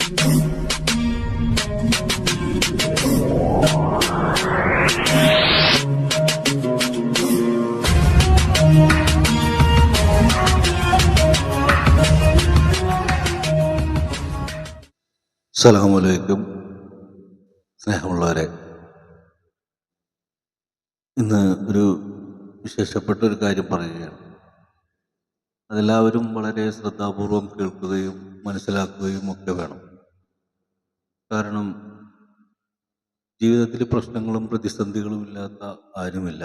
അസ്സലാമു സ്നേഹമുള്ളവരെ, ഇന്ന് ഒരു വിശേഷപ്പെട്ട ഒരു കാര്യം പറയുകയാണ്. അതെല്ലാവരും വളരെ ശ്രദ്ധാപൂർവം കേൾക്കുകയും മനസ്സിലാക്കുകയും ഒക്കെ വേണം. കാരണം ജീവിതത്തിൽ പ്രശ്നങ്ങളും പ്രതിസന്ധികളും ഇല്ലാത്ത ആരുമില്ല.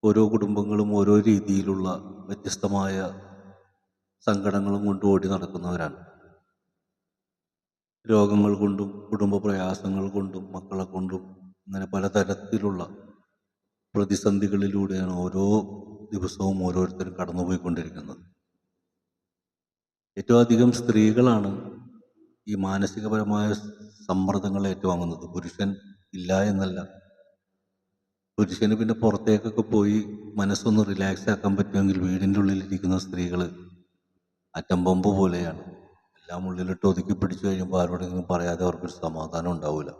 ഓരോ കുടുംബങ്ങളും ഓരോ രീതിയിലുള്ള വ്യത്യസ്തമായ സങ്കടങ്ങളും കൊണ്ട് ഓടി നടക്കുന്നവരാണ്. രോഗങ്ങൾ കൊണ്ടും കുടുംബ പ്രയാസങ്ങൾ കൊണ്ടും മക്കളെ കൊണ്ടും അങ്ങനെ പലതരത്തിലുള്ള പ്രതിസന്ധികളിലൂടെയാണ് ഓരോ ദിവസവും ഓരോരുത്തരും കടന്നുപോയിക്കൊണ്ടിരിക്കുന്നത്. ഏറ്റവും അധികം സ്ത്രീകളാണ് ഈ മാനസികപരമായ സമ്മർദ്ദങ്ങൾ ഏറ്റുവാങ്ങുന്നത്. പുരുഷൻ ഇല്ല എന്നല്ല, പുരുഷന് പിന്നെ പുറത്തേക്കൊക്കെ പോയി മനസ്സൊന്ന് റിലാക്സ് ആക്കാൻ പറ്റുമെങ്കിൽ വീടിൻ്റെ ഉള്ളിലിരിക്കുന്ന സ്ത്രീകൾ ആറ്റം ബോംബ് പോലെയാണ്. എല്ലാം ഉള്ളിലിട്ട് ഒതുക്കി പിടിച്ചു കഴിയുമ്പോൾ ആരോടെങ്കിലും പറയാതെ അവർക്കൊരു സമാധാനം ഉണ്ടാവില്ല.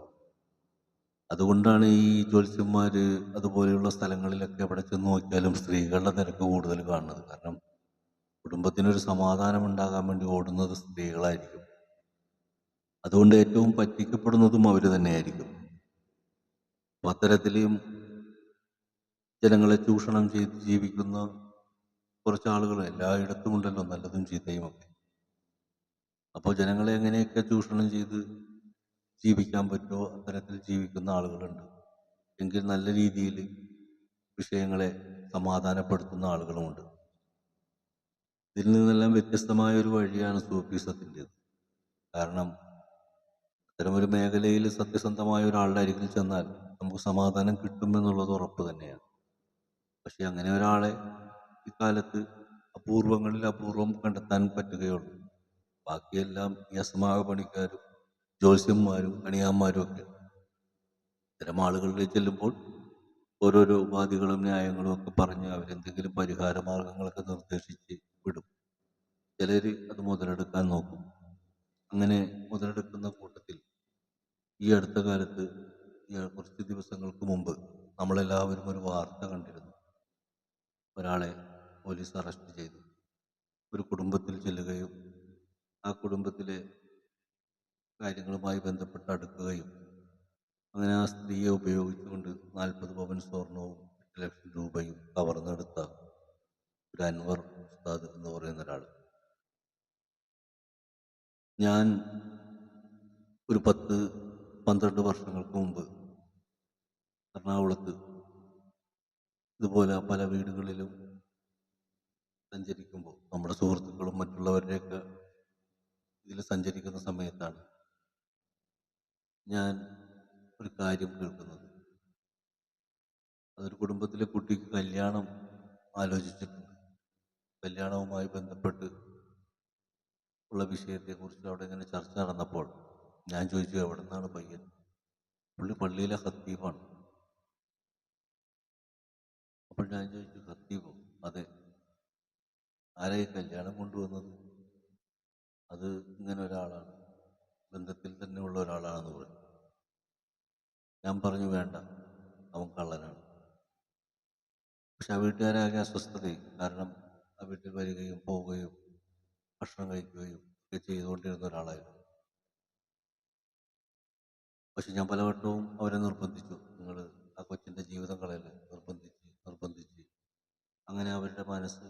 അതുകൊണ്ടാണ് ഈ ജ്യോത്സ്യന്മാർ അതുപോലെയുള്ള സ്ഥലങ്ങളിലൊക്കെ എവിടെ ചെന്ന് നോക്കിയാലും സ്ത്രീകളുടെ തിരക്ക് കൂടുതൽ കാണുന്നത്. കാരണം കുടുംബത്തിനൊരു സമാധാനം ഉണ്ടാകാൻ വേണ്ടി ഓടുന്നത് സ്ത്രീകളായിരിക്കും. അതുകൊണ്ട് ഏറ്റവും പറ്റിക്കപ്പെടുന്നതും അവർ തന്നെയായിരിക്കും. അത്തരത്തിലും ജനങ്ങളെ ചൂഷണം ചെയ്ത് ജീവിക്കുന്ന കുറച്ച് ആളുകൾ എല്ലായിടത്തും ഉണ്ടല്ലോ, നല്ലതും ചീത്തയും ഒക്കെ. അപ്പോൾ ജനങ്ങളെ എങ്ങനെയൊക്കെ ചൂഷണം ചെയ്ത് ജീവിക്കാൻ പറ്റുമോ അത്തരത്തിൽ ജീവിക്കുന്ന ആളുകളുണ്ട്. എങ്കിൽ നല്ല രീതിയിൽ വിഷയങ്ങളെ സമാധാനപ്പെടുത്തുന്ന ആളുകളുമുണ്ട്. ഇതിൽ നിന്നെല്ലാം വ്യത്യസ്തമായ ഒരു വഴിയാണ് സൂഫിസത്തിൻ്റെത്. കാരണം അത്തരമൊരു മേഖലയിൽ സത്യസന്ധമായ ഒരാളുടെ അരികിൽ ചെന്നാൽ നമുക്ക് സമാധാനം കിട്ടുമെന്നുള്ളത് ഉറപ്പ് തന്നെയാണ്. പക്ഷെ അങ്ങനെ ഒരാളെ ഇക്കാലത്ത് അപൂർവങ്ങളിൽ അപൂർവം കണ്ടെത്താൻ പറ്റുകയുള്ളൂ. ബാക്കിയെല്ലാം ഈ അസമാക പണിക്കാരും ജ്യോത്സ്യന്മാരും കണിയാന്മാരും ഒക്കെ. ഇത്തരം ആളുകളിലേക്ക് ചെല്ലുമ്പോൾ ഓരോരോ ഉപാധികളും ന്യായങ്ങളും ഒക്കെ പറഞ്ഞ് അവരെന്തെങ്കിലും പരിഹാര മാർഗങ്ങളൊക്കെ നിർദ്ദേശിച്ച് വിടും. ചിലർ അത് മുതലെടുക്കാൻ നോക്കും. അങ്ങനെ മുതലെടുക്കുന്ന കൂട്ടത്തിൽ ഈ അടുത്ത കാലത്ത് കുറച്ച് ദിവസങ്ങൾക്ക് മുമ്പ് നമ്മളെല്ലാവരും ഒരു വാർത്ത കണ്ടിരുന്നു. ഒരാളെ പോലീസ് അറസ്റ്റ് ചെയ്തു ഒരു കുടുംബത്തിൽ ചെല്ലുകയും ആ കുടുംബത്തിലെ കാര്യങ്ങളുമായി ബന്ധപ്പെട്ട് അടുക്കുകയും അങ്ങനെ ആ സ്ത്രീയെ ഉപയോഗിച്ചുകൊണ്ട് 40 പവൻ സ്വർണവും 8 ലക്ഷം രൂപയും കവർന്നെടുത്ത ഒരു അൻവർ ഉസ്താദ് എന്ന് പറയുന്ന ഒരാൾ. ഞാൻ ഒരു 10-12 വർഷങ്ങൾക്ക് മുമ്പ് എറണാകുളത്ത് ഇതുപോലെ പല വീടുകളിലും സഞ്ചരിക്കുമ്പോൾ നമ്മുടെ സുഹൃത്തുക്കളും മറ്റുള്ളവരുടെയൊക്കെ ഇതിൽ സഞ്ചരിക്കുന്ന സമയത്താണ് ഞാൻ ഒരു കാര്യം കേൾക്കുന്നത്. അതൊരു കുടുംബത്തിലെ കുട്ടിക്ക് കല്യാണം ആലോചിച്ചിട്ടുണ്ട്. കല്യാണവുമായി ബന്ധപ്പെട്ട് ഉള്ള വിഷയത്തെക്കുറിച്ച് അവിടെ ഇങ്ങനെ ചർച്ച നടന്നപ്പോൾ ഞാൻ ചോദിച്ചു, എവിടെ നിന്നാണ് പയ്യൻ? പുള്ളി പള്ളിയിലെ ഖത്തീബാണ്. അപ്പോൾ ഞാൻ ചോദിച്ചു, ഖത്തീബോ? അതെ. ആരായി കല്യാണം കൊണ്ടുവന്നത്? അത് ഇങ്ങനെ ഒരാളാണ്, ബന്ധത്തിൽ തന്നെ ഉള്ള ഒരാളാണെന്ന് പറഞ്ഞു. ഞാൻ പറഞ്ഞു, വേണ്ട, അവൻ കള്ളനാണ്. പക്ഷെ ആ വീട്ടുകാരാകെ അസ്വസ്ഥതയും. കാരണം ആ വീട്ടിൽ വരികയും പോവുകയും ഭക്ഷണം കഴിക്കുകയും ഒക്കെ ചെയ്തുകൊണ്ടിരുന്ന ഒരാളായിരുന്നു. പക്ഷെ ഞാൻ പലവട്ടവും അവരെ നിർബന്ധിച്ചു, നിങ്ങൾ ആ കൊച്ചിൻ്റെ ജീവിതം കളയല്ലേ, നിർബന്ധിച്ച് അങ്ങനെ അവരുടെ മനസ്സ്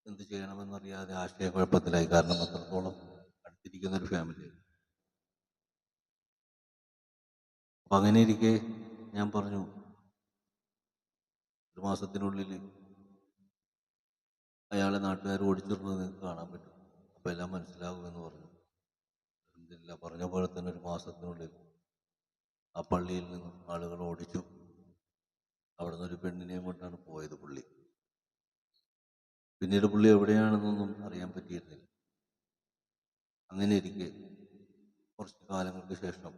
എന്ത് ചെയ്യണമെന്നറിയാതെ ആശയക്കുഴപ്പത്തിലായി. കാരണം അത്രത്തോളം അടുത്തിരിക്കുന്ന ഒരു ഫാമിലിയാണ്. അപ്പം അങ്ങനെ ഇരിക്കെ ഞാൻ പറഞ്ഞു, ഒരു മാസത്തിനുള്ളിൽ അയാളെ നാട്ടുകാർ ഓടിച്ചിരുന്നത് നിങ്ങൾക്ക് കാണാൻ പറ്റും, അപ്പോൾ എല്ലാം മനസ്സിലാകുമെന്ന് പറഞ്ഞു. എന്തില്ല, പറഞ്ഞ പോലെ തന്നെ ഒരു മാസത്തിനുള്ളിൽ ആ പള്ളിയിൽ നിന്നും ആളുകൾ ഓടിച്ചു. അവിടെ നിന്നൊരു പെണ്ണിനെയും കൊണ്ടാണ് പോയത് പുള്ളി. പിന്നീട് പുള്ളി എവിടെയാണെന്നൊന്നും അറിയാൻ പറ്റിയിരുന്നില്ല. അങ്ങനെ ഇരിക്കെ കുറച്ച് കാലങ്ങൾക്ക് ശേഷം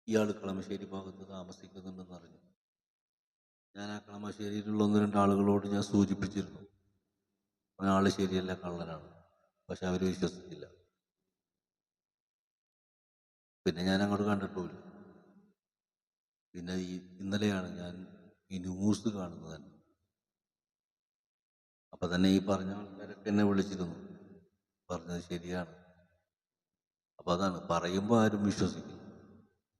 ഇയാൾ കളമശ്ശേരി ഭാഗത്ത് താമസിക്കുന്നുണ്ടെന്ന് അറിഞ്ഞു. ഞാൻ ആ കളമശ്ശേരിയിലുള്ള 1-2 ആളുകളോട് ഞാൻ സൂചിപ്പിച്ചിരുന്നു, ആള് ശരിയല്ല, കള്ളനാണ്. പക്ഷെ അവർ വിശ്വസിച്ചില്ല. പിന്നെ ഞാൻ അങ്ങോട്ട് കണ്ടിട്ടുമില്ല. പിന്നെ ഇന്നലെയാണ് ഞാൻ ഈ ന്യൂസ് കാണുന്നത് തന്നെ. അപ്പം തന്നെ ഈ പറഞ്ഞ ആൾക്കാരൊക്കെ എന്നെ വിളിച്ചിരുന്നു, പറഞ്ഞത് ശരിയാണ്. അപ്പം അതാണ്, പറയുമ്പോൾ ആരും വിശ്വസിക്കില്ല.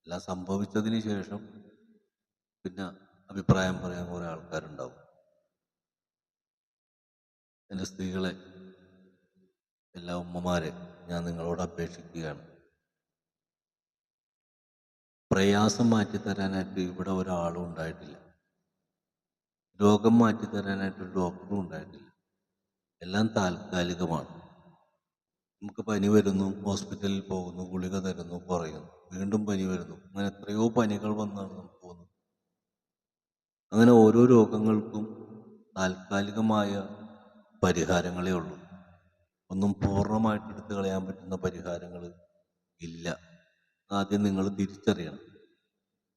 എല്ലാം സംഭവിച്ചതിന് ശേഷം പിന്നെ അഭിപ്രായം പറയാൻ കുറേ ആൾക്കാരുണ്ടാവും. എൻ്റെ സ്ത്രീകളെ, എല്ലാ ഉമ്മമാരെ ഞാൻ നിങ്ങളോട് അപേക്ഷിക്കുകയാണ്, പ്രയാസം മാറ്റിത്തരാനായിട്ട് ഇവിടെ ഒരാളും ഉണ്ടായിട്ടില്ല. രോഗം മാറ്റിത്തരാനായിട്ട് ഒരു ഡോക്ടറും ഉണ്ടായിട്ടില്ല. എല്ലാം താൽക്കാലികമാണ്. നമുക്ക് പനി വരുന്നു, ഹോസ്പിറ്റലിൽ പോകുന്നു, ഗുളിക തരുന്നു, കുറയുന്നു, വീണ്ടും പനി വരുന്നു. അങ്ങനെ എത്രയോ പനികൾ വന്നാണ് നമുക്ക് പോകുന്നത്. അങ്ങനെ ഓരോ രോഗങ്ങൾക്കും താൽക്കാലികമായ പരിഹാരങ്ങളേ ഉള്ളൂ. ഒന്നും പൂർണ്ണമായിട്ട് എടുത്തു കളയാൻ പറ്റുന്ന പരിഹാരങ്ങൾ ഇല്ല. ആദ്യം നിങ്ങൾ തിരിച്ചറിയണം.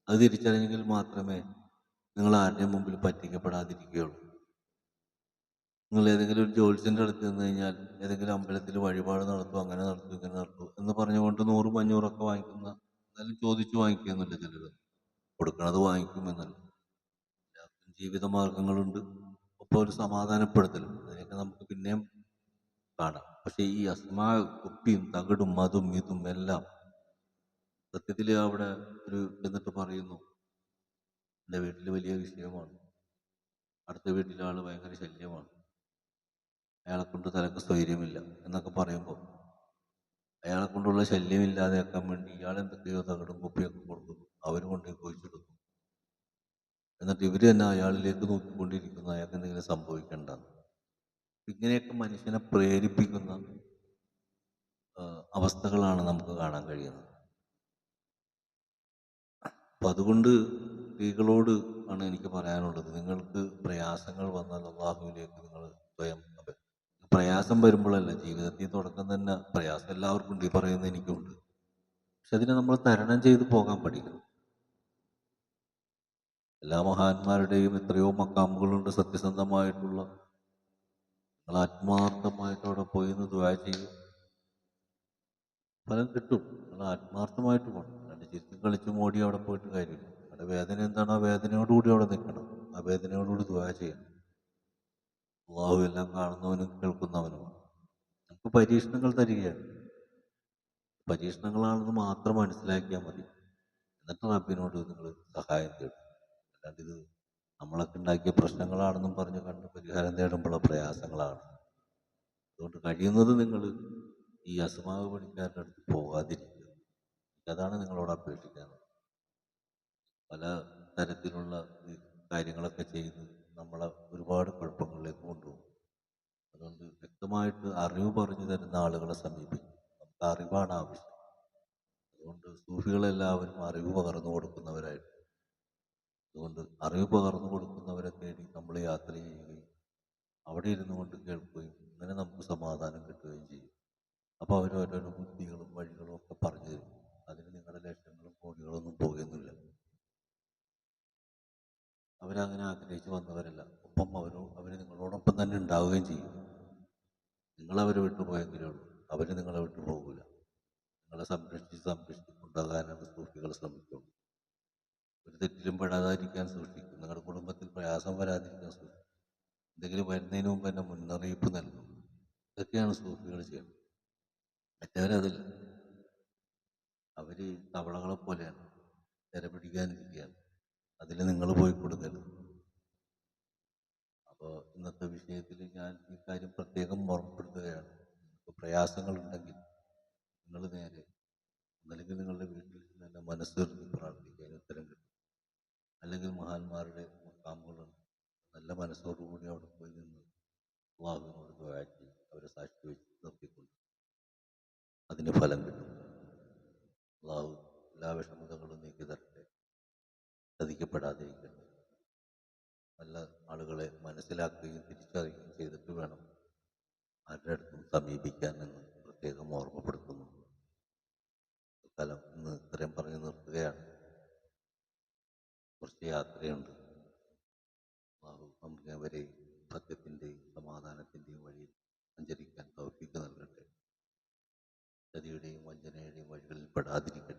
അത് തിരിച്ചറിഞ്ഞെങ്കിൽ മാത്രമേ നിങ്ങൾ ആരുടെയും മുമ്പിൽ പറ്റിക്കപ്പെടാതിരിക്കുകയുള്ളൂ. നിങ്ങൾ ഏതെങ്കിലും ഒരു ജ്യോത്സ്യൻ്റെ അടുത്ത് നിന്ന് കഴിഞ്ഞാൽ ഏതെങ്കിലും അമ്പലത്തിൽ വഴിപാട് നടത്തും, അങ്ങനെ നടത്തും, ഇങ്ങനെ നടത്തും എന്ന് പറഞ്ഞുകൊണ്ട് 100, 500 വാങ്ങിക്കുന്ന, എന്നാലും ചോദിച്ചു വാങ്ങിക്കുന്നില്ല ചിലർ, കൊടുക്കണത് വാങ്ങിക്കും എന്നല്ല. ജീവിത മാർഗങ്ങളുണ്ട്. ഒപ്പം ഒരു സമാധാനപ്പെടുത്തലും, അതിനൊക്കെ നമുക്ക് പിന്നെയും കാണാം. പക്ഷെ ഈ അസ്മാ, കുപ്പിയും തകിടും അതും ഇതും എല്ലാം സത്യത്തിൽ അവിടെ ഒരു എന്നിട്ട് പറയുന്നു, എൻ്റെ വീട്ടിൽ വലിയ വിഷയമാണ്, അടുത്ത വീട്ടിലെ ആൾ ഭയങ്കര ശല്യമാണ്, അയാളെ കൊണ്ട് തലക്ക് സ്വൈര്യമില്ല എന്നൊക്കെ പറയുമ്പോൾ അയാളെ കൊണ്ടുള്ള ശല്യമില്ലാതെയാക്കാൻ വേണ്ടി ഇയാൾ എന്തൊക്കെയോ തകിടും കുപ്പിയൊക്കെ കൊടുക്കുന്നു, അവർ കൊണ്ടുപോയി കുഴിച്ചിടുന്നു. എന്നിട്ട് ഇവർ തന്നെ അയാളിലേക്ക് നോക്കിക്കൊണ്ടിരിക്കുന്നു, അയാൾക്ക് എന്തെങ്കിലും സംഭവിക്കണ്ട. ഇങ്ങനെയൊക്കെ മനുഷ്യനെ പ്രേരിപ്പിക്കുന്ന അവസ്ഥകളാണ് നമുക്ക് കാണാൻ കഴിയുന്നത്. അപ്പം അതുകൊണ്ട് സ്ത്രീകളോട് ആണ് എനിക്ക് പറയാനുള്ളത്, നിങ്ങൾക്ക് പ്രയാസങ്ങൾ വന്നാൽ അള്ളാഹുവിലേക്ക് നിങ്ങൾ സ്വയം പ്രയാസം വരുമ്പോഴല്ല, ജീവിതത്തിൽ തുടക്കം തന്നെ പ്രയാസം എല്ലാവർക്കും ഉണ്ട്, ഈ പറയുന്നത് എനിക്കുണ്ട്. പക്ഷെ അതിനെ നമ്മൾ തരണം ചെയ്ത് പോകാൻ പഠിക്കണം. എല്ലാ മഹാന്മാരുടെയും എത്രയോ മക്കാമുകളുണ്ട്, സത്യസന്ധമായിട്ടുള്ള. നിങ്ങൾ ആത്മാർത്ഥമായിട്ട് അവിടെ പോയി നിന്ന് ദുആ ചെയ്യും, ഫലം കിട്ടും. നിങ്ങൾ ആത്മാർത്ഥമായിട്ട് പോകണം. രണ്ട് ചിരിച്ചും കളിച്ചും ഓടി അവിടെ പോയിട്ട് കാര്യമില്ല. അവിടെ വേദന എന്താണ്, ആ വേദനയോടുകൂടി അവിടെ നിൽക്കണം, ആ വേദനയോടുകൂടി ദുആ ചെയ്യണം. അള്ളാഹു എല്ലാം കാണുന്നവനും കേൾക്കുന്നവനുമാണ്. നമുക്ക് പരീക്ഷണങ്ങൾ തരികയാണ്, പരീക്ഷണങ്ങളാണെന്ന് മാത്രം മനസ്സിലാക്കിയാൽ മതി. എന്നിട്ട് റബ്ബിനോട് നിങ്ങൾ സഹായം തേടും. അല്ലാണ്ട് ഇത് നമ്മളൊക്കെ ഉണ്ടാക്കിയ പ്രശ്നങ്ങളാണെന്നും പറഞ്ഞ് കണ്ട് പരിഹാരം തേടുമ്പോഴുള്ള പ്രയാസങ്ങളാണ്. അതുകൊണ്ട് കഴിയുന്നത് നിങ്ങൾ ഈ അസ്മാവ് പണിക്കാരുടെ അടുത്ത് പോകാതിരിക്കുക. അതാണ് നിങ്ങളോട് അപേക്ഷിക്കാനുള്ളത്. പല തരത്തിലുള്ള കാര്യങ്ങളൊക്കെ ചെയ്ത് നമ്മളെ ഒരുപാട് കുഴപ്പങ്ങളിലേക്ക് കൊണ്ടുപോകും. അതുകൊണ്ട് വ്യക്തമായിട്ട് അറിവ് പറഞ്ഞു തരുന്ന ആളുകളെ സമീപിക്കും. നമുക്ക് അറിവാണ് ആവശ്യം. അതുകൊണ്ട് സൂഫികളെല്ലാവരും അറിവ് പകർന്നു കൊടുക്കുന്നവരായിട്ട്, അതുകൊണ്ട് അറിവ് പകർന്നു കൊടുക്കുന്നവരെ തേടി നമ്മൾ യാത്ര ചെയ്യുകയും അവിടെ ഇരുന്നു കൊണ്ട് കേൾക്കുകയും അങ്ങനെ നമുക്ക് സമാധാനം കിട്ടുകയും ചെയ്യും. അപ്പോൾ അവർ ഓരോരോ ബുദ്ധികളും വഴികളും ഒക്കെ പറഞ്ഞു തരും. അതിന് നിങ്ങളുടെ ലക്ഷങ്ങളും കോടികളൊന്നും പോകുന്നില്ല. അവരങ്ങനെ ആഗ്രഹിച്ച് വന്നവരല്ല. ഒപ്പം അവർ നിങ്ങളോടൊപ്പം തന്നെ ഉണ്ടാവുകയും ചെയ്യും. നിങ്ങളവരെ വിട്ടുപോയെങ്കിലേ ഉള്ളൂ, അവർ നിങ്ങളെ വിട്ടു പോകില്ല. നിങ്ങളെ സംരക്ഷിച്ച് കൊണ്ടുപോകാനാണ് സൂഫികൾ ശ്രമിക്കുന്നത്. ഒരു തെറ്റിലും പെടാതിരിക്കാൻ സൂക്ഷിക്കും. നിങ്ങളുടെ കുടുംബത്തിൽ പ്രയാസം വരാതിരിക്കാൻ സൂക്ഷിക്കും. എന്തെങ്കിലും വരുന്നതിന് മുമ്പ് തന്നെ മുന്നറിയിപ്പ് നൽകും. ഇതൊക്കെയാണ് സൂഫികൾ ചെയ്യുന്നത്. മറ്റവരതില്ല. അവർ തവളകളെ പോലെയാണ്, തിര പിടിക്കാനിരിക്കുകയാണ്. അതിൽ നിങ്ങൾ പോയി കൊടുക്കരുത്. അപ്പോൾ ഇന്നത്തെ വിഷയത്തിൽ ഞാൻ ഈ കാര്യം പ്രത്യേകം ഓർമ്മപ്പെടുത്തുകയാണ്. നിങ്ങൾക്ക് പ്രയാസങ്ങളുണ്ടെങ്കിൽ നിങ്ങൾ നേരെ ഒന്നല്ലെങ്കിൽ നിങ്ങളുടെ വീട്ടിൽ തന്നെ മനസ്സെറിഞ്ഞ് പ്രാർത്ഥിക്കാൻ ഉത്തരം കിട്ടും. അല്ലെങ്കിൽ മഹാന്മാരുടെ മക്കാമുകളുണ്ട്, നല്ല മനസ്സോടുകൂടി അവിടെ പോയി നിന്ന് അള്ളാഹുവിനോട് ദുആ ചെയ്ത് അവരെ സാക്ഷി വെച്ച് നിർത്തിക്കൊണ്ട് അതിന് ഫലം കിട്ടും. അള്ളാഹു എല്ലാ വിഷമതകളും നീക്കി തരട്ടെ, ചതിക്കപ്പെടാതിരിക്കട്ടെ. നല്ല ആളുകളെ മനസ്സിലാക്കുകയും തിരിച്ചറിയുകയും ചെയ്തിട്ട് വേണം ആരുടെ അടുത്തും സമീപിക്കാൻ എന്ന് പ്രത്യേകം ഓർമ്മപ്പെടുത്തുന്നു. കാലം ഇന്ന് ഇത്രയും പറഞ്ഞു നിർത്തുകയാണ്. കുറച്ച് യാത്രയുണ്ട്. നമുക്ക് അവരെ സത്യത്തിൻ്റെയും സമാധാനത്തിൻ്റെയും വഴിയിൽ സഞ്ചരിക്കാൻ തൗഫീഖ് നൽകട്ടെ. നഷ്ടപ്പെടാതിരിക്കട്ടെ.